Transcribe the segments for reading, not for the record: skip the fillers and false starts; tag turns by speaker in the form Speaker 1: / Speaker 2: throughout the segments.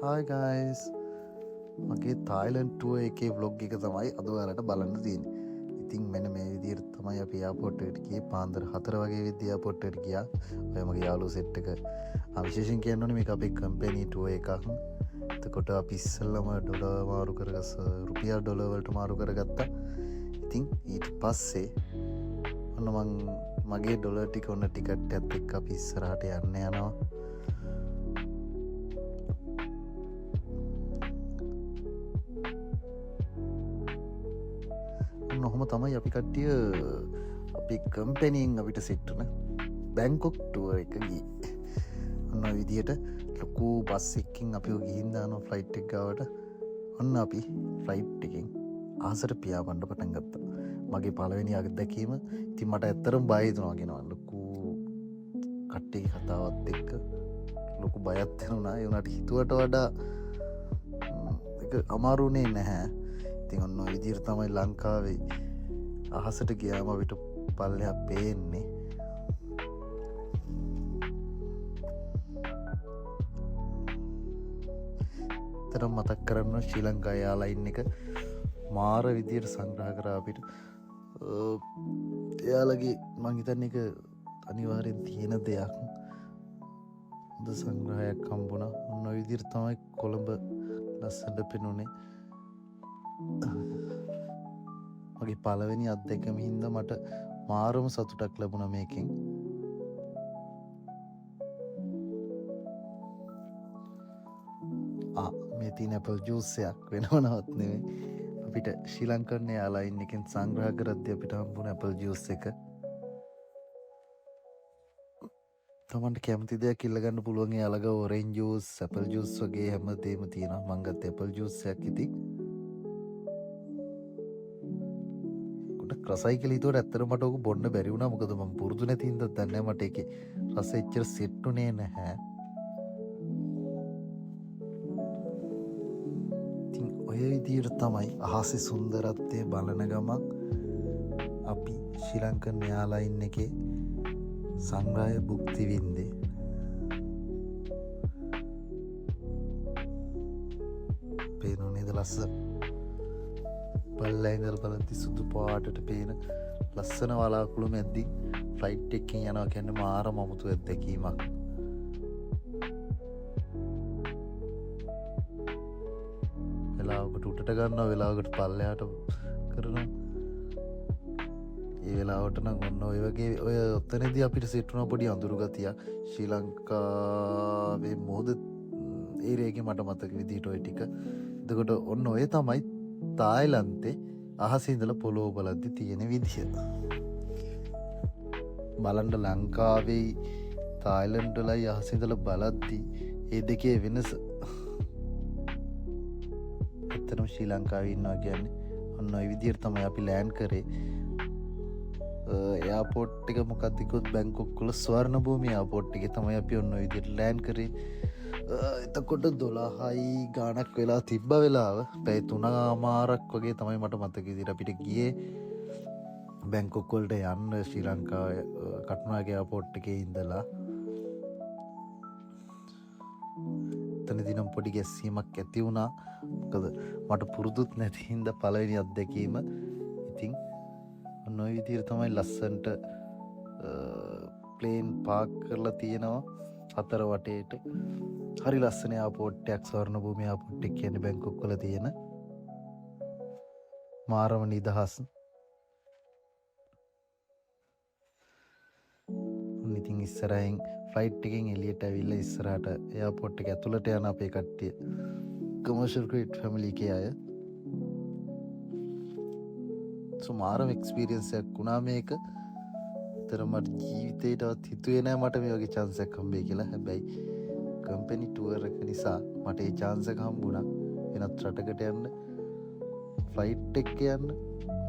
Speaker 1: Hi guys. මගේ Thailand tour එකේ vlog එක තමයි අද ඔයාලට බලන්න තියෙන්නේ. ඉතින් මෙන්න මේ විදිහට තමයි අපි එයාපෝට් එකට ගියේ. පාන්දර 4 වගේ වෙද්දී එයාපෝට් එකට ගියා. ඔය මගේ යාළුවෝ සෙට් එක. විශේෂයෙන් කියන්න ඕනේ මේක අපේ කම්පැනි tour එකක්. එතකොට අපි ඉස්සෙල්ලම ඩොලර් මාරු කරගස රුපියල් ඩොලර් වලට මාරු කරගත්තා. ඉතින් ඊට පස්සේ ඔන්න මගේ ඩොලර් ටික ඔන්න ටිකට් එකත් එක්ක අපි ඉස්සරහට යන්න යනවා. නොහොම තමයි අපි කට්ටිය අපි කම්පැනියෙන් අපිට සිට්ටන බැංකොක් ටුව එක ගී ඔන්න විදියට ලොකු බස් එක්කින් අපි ගිහින්දාන ෆ්ලයිට් එක ගාවට ඔන්න අපි ෆ්ලයිට් එකින් ආසට පියාපණ්ඩ පටන් ගත්තා. මගේ පළවෙනි අත්දැකීම ඉතින් මට ඇත්තරම් බය හිතුණා ලොකු කට්ටිය කතාවත් එක්ක ලොකු බයක් දැනුණා. ඒ වුණාට හිතුවට වඩා ඒක අමාරුනේ නැහැ. ඉතින් ඔන්න ඔය විදිහට තමයි ලංකාවේ අහසට ගියාම අපිට පල්ලෙහා පේන්නේ. තරම් මතක් කරන්න ශ්‍රී ලංකා එයාලයින් එක මාර විදියට සංග්‍රහ කරා අපිට. එයාලගේ මං හිතන්නේ ඒක අනිවාර්යෙන් තියෙන දෙයක්. හොඳ සංග්‍රහයක් හම්බුණා. ඔන්න ඔය විදිහට තමයි කොළඹ ලස්සනට පෙනුනේ. මගේ පළවෙනි අත්දැකීම හින්දා මට මාරම සතුටක් ලැබුණා මේකෙන්. මේ තියෙන ඇපල් ජූස් එකක් වෙනවනවත් නෙවෙයි. අපිට ශ්‍රී ලංකන් එයාලයින් එකෙන් සංග්‍රහ කරද්දී අපිට හම්බුණ ඇපල් ජූස් එක. තමන්ට කැමති දෙයක් ඉල්ලගන්න පුළුවන්. එයාලගේ ඔරෙන්ජ් ජූස්, ඇපල් ජූස් වගේ හැමදේම තියෙනවා. මං ගත්තේ ඇපල් ජූස් එකක්. ඉතින් රසයි කියලා හිතුවට ඇත්තට මට ඕක බොන්න බැරි වුණා. මොකද මම පුරුදු නැති හින්දා දන්නේ නැහැ මට ඒකේ රස එච්චර සෙට් උනේ නැහැ. ඉතින් ඔය විදිහට තමයි අහසේ සුන්දරත්වය බලන ගමන් අපි ශ්‍රී ලංකන් එයාලයින් එකේ සංග්‍රහය භුක්ති විඳේ. පේනෝනේද ලස්සන පල්ලැයිදල් බලද්දි සුදු පාටට පේන ලස්සන වලාකුළු මැද්දි ෆ්ලයිට් එකකින් යනවා කියන්නේ මාර මමුතු අත්දැකීමක්. වෙලාවකට උඩට ගන්නවා, වෙලාවකට පල්ලෙහාට කරනවා. ඒ වෙලාවට නම් ඔන්න ඔය වගේ ඔය ඔතනදී අපිට සෙට් වුණා පොඩි අඳුරු ගතියක්. ශ්‍රී ලංකාවේ මොහොත ඒරියාවේ මට මතක විදිහට ඔය ටික. එතකොට ඔන්න ඔය තමයි තායිලන්තේ අහසේ ඉඳලා පොළොව බලද්දි තියෙන විදිය. බලන්න ලංකාවේ තායිලන්ත වලයි අහසේ ඉඳලා බලද්දි ඒ දෙකේ වෙනස. ඇත්තටම ශ්‍රී ලංකාවේ ඉන්නවා කියන්නේ ඔන්න ඔය විදියට තමයි අපි ලෑන්ඩ් කරේ. එයාපෝට් එක මොකක්ද කිව්වොත් බැංකොක් වල ස්වර්ණ භූමි එයාපෝට් එකේ තමයි අපි ඔන්න ඔය විදියට ලෑන්ඩ් කරේ. එතකොට 12යි ගානක් වෙලා තිබ්බ වෙලාව පැය 3මාරක් වගේ තමයි මට මතක විදිහට අපිට ගියේ බැංකොක් වලට යන්න ශ්‍රී ලංකාවේ කටුනායක එයාපෝට් එකේ ඉඳලා. එතනදී නම් පොඩි ගැස්සීමක් ඇති වුණා. මොකද මට පුරුදුත් නැති හින්දා පළවෙනි අත්දැකීම. ඉතින් ඔන්න ඔය විදිහට තමයි ලස්සන්ට ප්ලේන් පාක් කරලා තියෙනවා හතර වටේට. හරි ලස්සන එයාපෝට් එකක්, ස්වර්ණ භූමි එයාපෝට් එක කියන්නේ බැංකොක් වල තියෙන මාරම නිදහස්. ඉතින් ඉස්සරහින් ෆ්ලයිට් එකෙන් එළියට ඇවිල්ලා ඉස්සරහට එයාපෝට් එක ඇතුළට යන අපේ කට්ටිය කමර්ෂල් ක්‍රීට් ෆැමිලි එකේ අය. මාරම එක්ස්පීරියන්ස් එකක් වුණා මේක. ඇත්තටම මට ජීවිතේටවත් හිතුවේ නෑ මට මේ වගේ chance එකක් හම්බෙයි කියලා. හැබැයි කම්පැනි ටුවර් එක නිසා මට ඒ chance එක හම්බුණා. වෙනත් රටකට යන්න, ෆ්ලයිට් එකක යන්න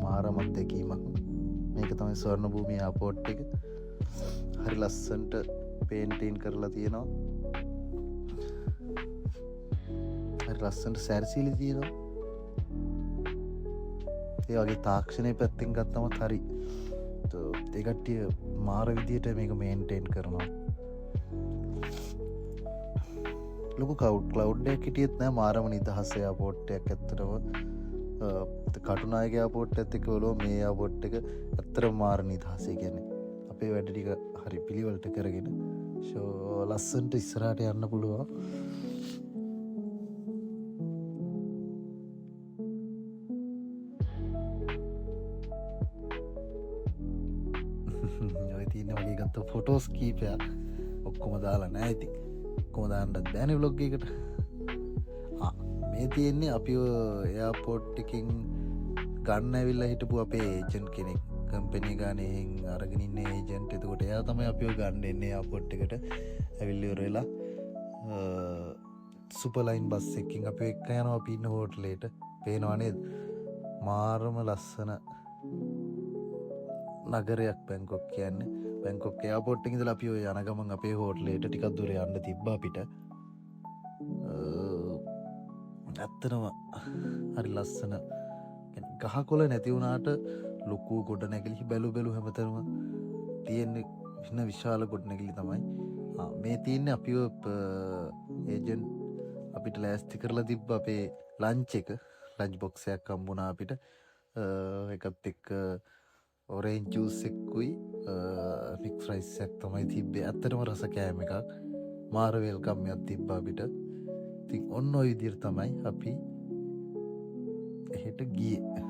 Speaker 1: මාරම අත්දැකීමක්. මේක තමයි ස්වර්ණ භූමි එයාපෝට් එක. හරි ලස්සනට පේන්ටින් කරලා තියෙනවා. හරි ලස්සනට සැරසිලි තියෙනවා. ඒ වගේ තාක්ෂණයේ පැත්තෙන් ගත්තමත් හරි. ඒ කට්ටිය මාර විදියට මේක මේන්ටේන් කරනවා. ලොකු කලව්ඩයක් හිටියත් නෑ මාරම නිදහස යාපෝට්ටයක් ඇත්තරම කටුනායක යාපෝට් ඇත්තක ඔලෝ මේ යාපෝට් එක ඇත්තර මාර නිදහසේ ගැන අපේ වැඩටික හරි පිළිවලට කරගෙන ෂෝ ලස්සන්ට ඉස්සරට යන්න පුළුවන්. ඔය තියන්න වගේ ගත්ත ෆොටෝස් කීපයක් ඔක්කොම දාලා නෑ ඉති කොම දාන්නත් බෑන බ්ලොග් එකට. මේ තියෙන්නේ අපි එයාපෝට් එකින් ගන්න ඇවිල්ලා හිටපු අපේ ඒජන්ට් කෙනෙක් කම්පැනි ගානයෙන් අරගෙනන්න ඒජන්ට් එතකොට එයා තමයි අපිෝ ගන්න එන්නේ යාපොට් එකට ඇවිල්ලිවරලා සුපලයින් බස් එකින් අප එක්ක යනවා පින්න හෝටලේට පේනවානේ මාරම ලස්සන නගරයක් බැංකොක් කියන්න බැංකොක් යාපොට්ටිද අපිෝ යනගමන් අපේ හෝටලේට ටිකක් දුර යන්න තිබ්බා පිට ඇත්තනම හරි ලස්සන ගහ කොල නැතිවුණට ලොකු ගොඩ නැගිලි බැලු බැලු හැමතරම තියෙන්නේ වින්න විශාල ගොඩ නැගිලි තමයි මේ තියන්නේ අපි ඒජන් අපිට ලෑස්ති කරලා තිබ්බ අපේ ලංච් එක ලංච් බොක්සයක් කම්බුණා අපිට එකත් එක්ක ඔරෙන් ජූසෙක්කුයි මික්ස් රයිස්සයක් තමයි තිබ්බේ ඇත්තරම රස කෑම එකක් මාරවේල්කම්යක් තිබ්බා අපිට ඉතින් ඔන්න ඔය විදිහට තමයි අපි එහෙට ගියේ.